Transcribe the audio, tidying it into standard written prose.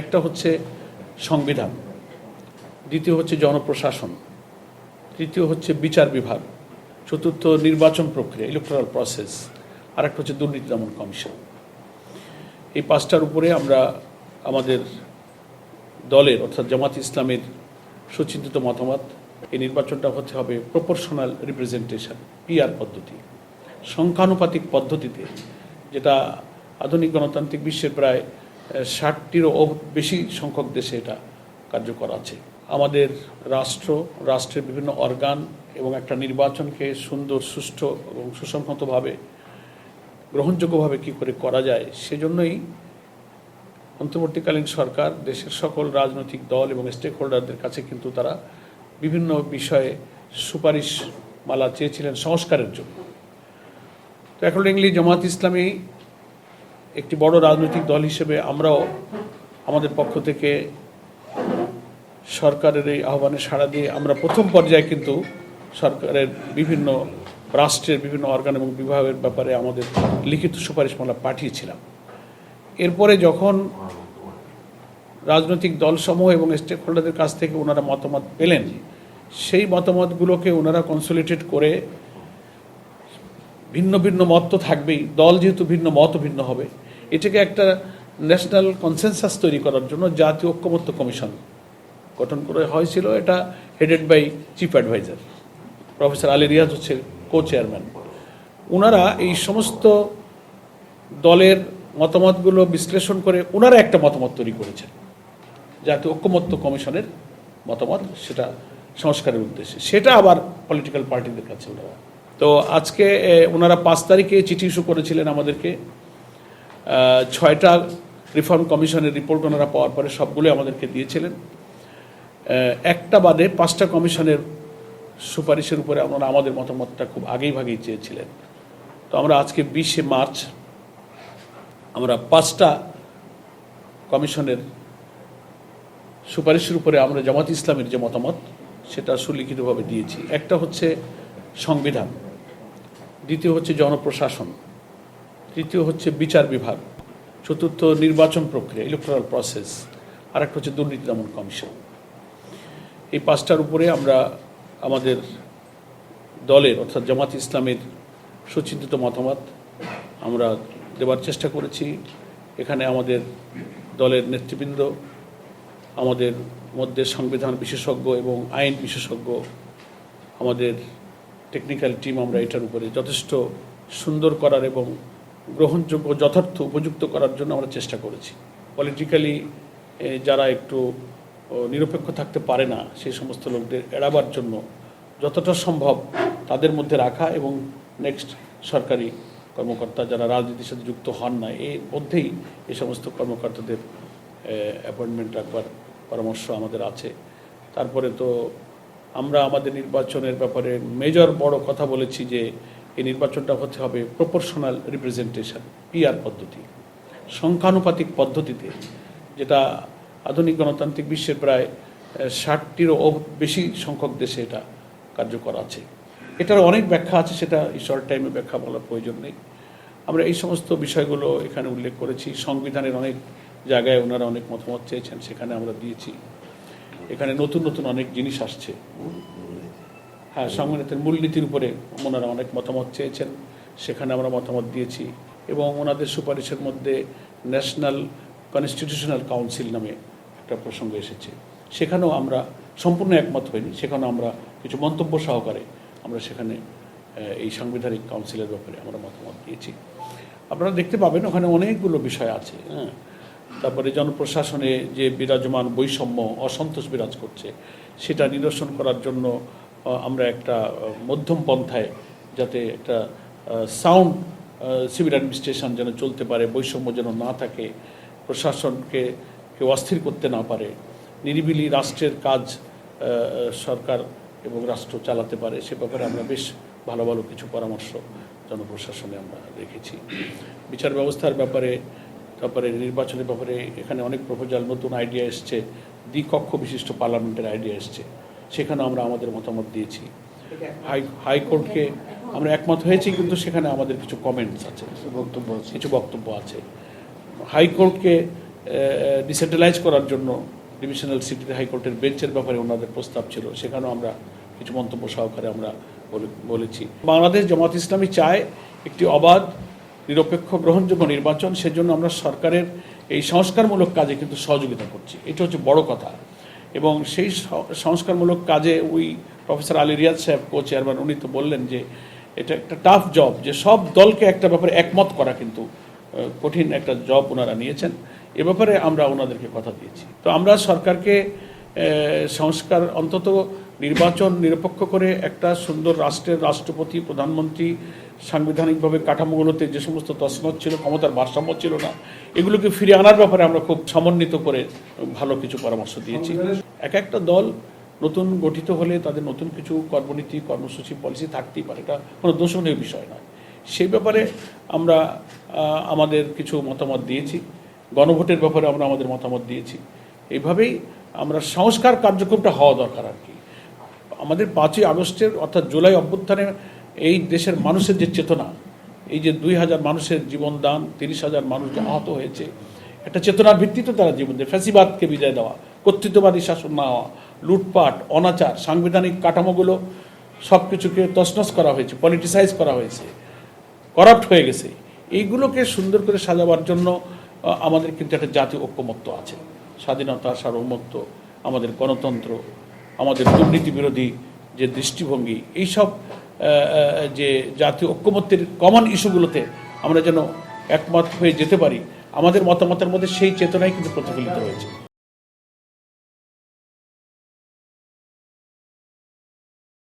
একটা হচ্ছে সংবিধান, দ্বিতীয় হচ্ছে জনপ্রশাসন, তৃতীয় হচ্ছে বিচার বিভাগ, চতুর্থ নির্বাচন প্রক্রিয়া ইলেকটোরাল প্রসেস, আর একটা হচ্ছে দুর্নীতি দমন কমিশন। এই পাঁচটার উপরে আমরা আমাদের দলের অর্থাৎ জামাত ইসলামের সুচিন্তিত মতামত। এই নির্বাচনটা হতে হবে প্রপোর্শনাল রিপ্রেজেন্টেশন, পিআর পদ্ধতি, সংখ্যানুপাতিক পদ্ধতিতে, যেটা আধুনিক গণতান্ত্রিক বিশ্বের প্রায় 60টিরও বেশি সংখ্যক দেশে এটা কার্যকর আছে। আমাদের রাষ্ট্রের বিভিন্ন অর্গান এবং একটা নির্বাচনকে সুন্দর, সুষ্ঠু এবং সুসংহতভাবে গ্রহণযোগ্যভাবে কী করে করা যায়, সেজন্যই অন্তর্বর্তীকালীন সরকার দেশের সকল রাজনৈতিক দল এবং স্টেক হোল্ডারদের কাছে কিন্তু তারা বিভিন্ন বিষয়ে সুপারিশ মালা চেয়েছিলেন সংস্কারের জন্য। তো অ্যাকর্ডিংলি জামাত ইসলামী একটি বড় রাজনৈতিক দল হিসেবে আমরাও আমাদের পক্ষ থেকে সরকারের এই আহ্বানে সাড়া দিয়ে আমরা প্রথম পর্যায়ে কিন্তু সরকারের বিভিন্ন রাষ্ট্রের বিভিন্ন অর্গান এবং বিভাগের ব্যাপারে আমাদের লিখিত সুপারিশমালা পাঠিয়েছিলাম। এরপরে যখন রাজনৈতিক দলসমূহ এবং স্টেক হোল্ডারদের কাছ থেকে ওনারা মতামত পেলেন, সেই মতামতগুলোকে ওনারা কনসলিডেট করে, ভিন্ন ভিন্ন মত তো থাকবেই, দল যেহেতু ভিন্ন মত ভিন্ন হবে, এটাকে একটা ন্যাশনাল কনসেনসাস তৈরি করার জন্য জাতীয় ঐক্যমত্য কমিশন গঠন করে হয়েছিল। এটা headed by chief adviser professor Ali Riaz হচ্ছে কো চেয়ারম্যান। ওনারা এই সমস্ত দলের মতামতগুলো বিশ্লেষণ করে ওনারা একটা মতামত তৈরি করেছেন, জাতীয় ঐক্যমত্য কমিশনের মতামত, সেটা সংস্কারের উদ্দেশ্যে। সেটা আবার পলিটিক্যাল পার্টিদের কাছে ওনারা, তো আজকে ওনারা 5 তারিখে চিঠি ইস্যু করেছিলেন আমাদেরকে। 6টা রিফর্ম কমিশনের রিপোর্ট ওনারা পাওয়ার পরে সবগুলো আমাদেরকে দিয়েছিলেন। একটা বাদে 5টা কমিশনের সুপারিশের উপরে ওনারা আমাদের মতামতটা খুব আগেই ভাগেই চেয়েছিলেন। তো আমরা আজকে 20শে মার্চ আমরা 5টা কমিশনের সুপারিশের উপরে আমরা জামাত ইসলামের যে মতামত সেটা সুলিখিতভাবে দিয়েছি। একটা হচ্ছে সংবিধান, দ্বিতীয় হচ্ছে জনপ্রশাসন, তৃতীয় হচ্ছে বিচার বিভাগ, চতুর্থ নির্বাচন প্রক্রিয়া ইলেকটোরাল প্রসেস, আর একটা হচ্ছে দুর্নীতি দমন কমিশন। এই 5টার উপরে আমরা আমাদের দলের অর্থাৎ জামাত ইসলামের সুচিন্তিত মতামত আমরা দেওয়ার চেষ্টা করেছি। এখানে আমাদের দলের নেতৃবৃন্দ, আমাদের মধ্যে সংবিধান বিশেষজ্ঞ এবং আইন বিশেষজ্ঞ, আমাদের টেকনিক্যাল টিম, আমরা এটার উপরে যথেষ্ট সুন্দর করার এবং গ্রহণযোগ্য, যথার্থ, উপযুক্ত করার জন্য আমরা চেষ্টা করেছি। পলিটিক্যালি যারা একটু নিরপেক্ষ থাকতে পারে না, সেই সমস্ত লোকদের এড়াবার জন্য যতটা সম্ভব তাদের মধ্যে রাখা, এবং নেক্সট সরকারি কর্মকর্তা যারা রাজনীতির সাথে যুক্ত হন না, এর মধ্যেই এই সমস্ত কর্মকর্তাদের অ্যাপয়েন্টমেন্ট রাখবার পরামর্শ আমাদের আছে। তারপরে তো আমরা আমাদের নির্বাচনের ব্যাপারে মেজর বড় কথা বলেছি যে এই নির্বাচনটা হতে হবে প্রপোর্শনাল রিপ্রেজেন্টেশন, পিআর পদ্ধতি, সংখ্যানুপাতিক পদ্ধতিতে, যেটা আধুনিক গণতান্ত্রিক বিশ্বের প্রায় 60টিরও বেশি সংখ্যক দেশে এটা কার্যকর আছে। এটার অনেক ব্যাখ্যা আছে, সেটা শর্ট টাইমে ব্যাখ্যা বলার প্রয়োজন নেই। আমরা এই সমস্ত বিষয়গুলো এখানে উল্লেখ করেছি। সংবিধানের অনেক জায়গায় ওনারা অনেক মতামত চেয়েছেন, সেখানে আমরা দিয়েছি। এখানে নতুন নতুন অনেক জিনিস আসছে। হ্যাঁ, সংবিধানের মূলনীতির উপরে ওনারা অনেক মতামত চেয়েছেন, সেখানে আমরা মতামত দিয়েছি। এবং ওনাদের সুপারিশের মধ্যে ন্যাশনাল কনস্টিটিউশনাল কাউন্সিল নামে একটা প্রসঙ্গ এসেছে, সেখানেও আমরা সম্পূর্ণ একমত হইনি, সেখানেও আমরা কিছু মন্তব্য সহকারে আমরা সেখানে এই সাংবিধানিক কাউন্সিলের ব্যাপারে আমরা মতামত দিয়েছি। আপনারা দেখতে পাবেন ওখানে অনেকগুলো বিষয় আছে। হ্যাঁ, তারপরে জনপ্রশাসনে যে বিরাজমান বৈষম্য, অসন্তোষ বিরাজ করছে, সেটা নিরসন করার জন্য আমরা একটা মধ্যম পন্থায়, যাতে একটা সাউন্ড সিভিল অ্যাডমিনিস্ট্রেশন যেন চলতে পারে, বৈষম্য যেন না থাকে, প্রশাসনকে কেউ অস্থির করতে না পারে, নিরিবিলি রাষ্ট্রের কাজ সরকার এবং রাষ্ট্র চালাতে পারে, সে ব্যাপারে আমরা বেশ ভালো ভালো কিছু পরামর্শ জনপ্রশাসনে আমরা রেখেছি। বিচার ব্যবস্থার ব্যাপারে, তারপরে নির্বাচনের ব্যাপারে এখানে অনেক প্রপোজাল, নতুন আইডিয়া এসছে, দ্বিকক্ষ বিশিষ্ট পার্লামেন্টের আইডিয়া এসছে, সেখানেও আমরা আমাদের মতামত দিয়েছি। হাইকোর্টকে আমরা একমত হয়েছি, কিন্তু সেখানে আমাদের কিছু কমেন্টস আছে, কিছু বক্তব্য আছে। হাইকোর্টকে ডিসেন্ট্রালাইজ করার জন্য ডিভিশনাল সিটি হাইকোর্টের বেঞ্চের ব্যাপারে ওনাদের প্রস্তাব ছিল, সেখানেও আমরা কিছু মন্তব্য সহকারে আমরা বলেছি। বাংলাদেশ জামাত ইসলামী চায় একটি অবাধ, নিরপেক্ষ, গ্রহণযোগ্য নির্বাচন। সেজন্য আমরা সরকারের এই সংস্কারমূলক কাজে কিন্তু সহযোগিতা করছি, এটা হচ্ছে বড় কথা। এবং সেই সংস্কারমূলক কাজে ওই প্রফেসর আলী রিয়াদ সাহেব, কো চেয়ারম্যান, উনি তো বললেন যে এটা একটা টাফ জব, যে সব দলকে একটা ব্যাপারে একমত করা কিন্তু কঠিন একটা জব ওনারা নিয়েছেন। এ ব্যাপারে আমরা ওনাদেরকে কথা দিয়েছি। তো আমরা সরকারকে সংস্কার, অন্তত নির্বাচন নিরপেক্ষ করে একটা সুন্দর রাষ্ট্রের রাষ্ট্রপতি, প্রধানমন্ত্রী, সাংবিধানিকভাবে কাঠামোগুলোতে যে সমস্ত তছনছ ছিল, ক্ষমতার ভারসাম্য ছিল না, এগুলোকে ফিরে আনার ব্যাপারে আমরা খুব সমন্বিত করে ভালো কিছু পরামর্শ দিয়েছি। এক একটা দল নতুন গঠিত হলে তাদের নতুন কিছু কর্মনীতি, কর্মসূচি, পলিসি থাকতেই পারে, এটা কোনো দোষণীয় বিষয় নয়। সেই ব্যাপারে আমরা আমাদের কিছু মতামত দিয়েছি। গণভোটের ব্যাপারে আমরা আমাদের মতামত দিয়েছি। এইভাবেই আমরা সংস্কার কার্যক্রমটা হওয়া দরকার আর কি। আমাদের 5ই আগস্টের অর্থাৎ জুলাই অভ্যুত্থানে এই দেশের মানুষের যে চেতনা, এই যে 2000 মানুষের জীবনদান, 30,000 মানুষ যে আহত হয়েছে, একটা চেতনার ভিত্তিতে তারা জীবন দেয়। ফ্যাসিবাদকে বিদায় দেওয়া, কর্তৃত্ববাদী শাসন না হওয়া, লুটপাট, অনাচার, সাংবিধানিক কাঠামোগুলো সব কিছুকে তছনছ করা হয়েছে, পলিটিসাইজ করা হয়েছে, করাপ্ট হয়ে গেছে। এইগুলোকে সুন্দর করে সাজাবার জন্য আমাদের কিন্তু একটা জাতীয় ঐক্যমত্য আছে। স্বাধীনতা, সার্বভৌমত্ব, আমাদের গণতন্ত্র, আমাদের দুর্নীতি বিরোধী যে দৃষ্টিভঙ্গি, এইসব যে জাতীয় ঐক্যমত্যের কমন ইস্যুগুলোতে আমরা যেন একমত হয়ে যেতে পারি, আমাদের মতামতের মধ্যে সেই চেতনাই কিন্তু প্রতিফলিত হয়েছে।